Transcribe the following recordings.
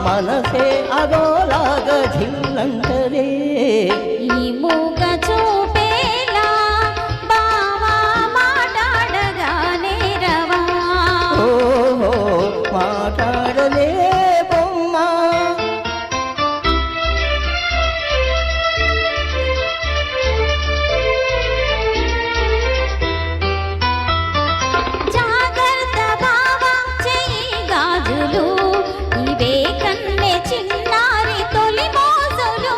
మనసే అదోలాగా జిల్లంటదే ఈ మూగ చూపేలా బావా మాట్లాడగానే రవా ఓహో మాట్లాడలే బొమ్మ జాగ్రత్త బావా చెయ్యి గాజులు ఇవే కన్నె చిన్నారి తొలి మోజులు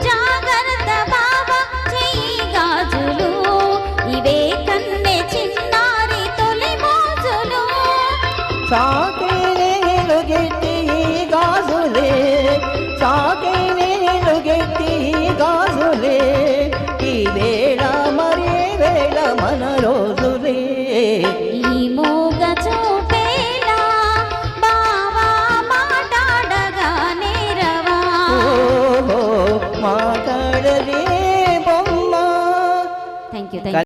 జాగ్రత్త బావా చెయ్యి గాజులు ఇవే కన్నె చిన్నారి తొలి మోజులు సాకే నేను గెట్టి గాజులే సాకే నేను గెట్టి గాజులే ఈ వేళ మరే వేళ మన రోజులే ఈ మూగ చూపేలా బావా మాట్లాడగానే రవా ఓహో మాట్లాడలే బొమ్మ థ్యాంక్ యూ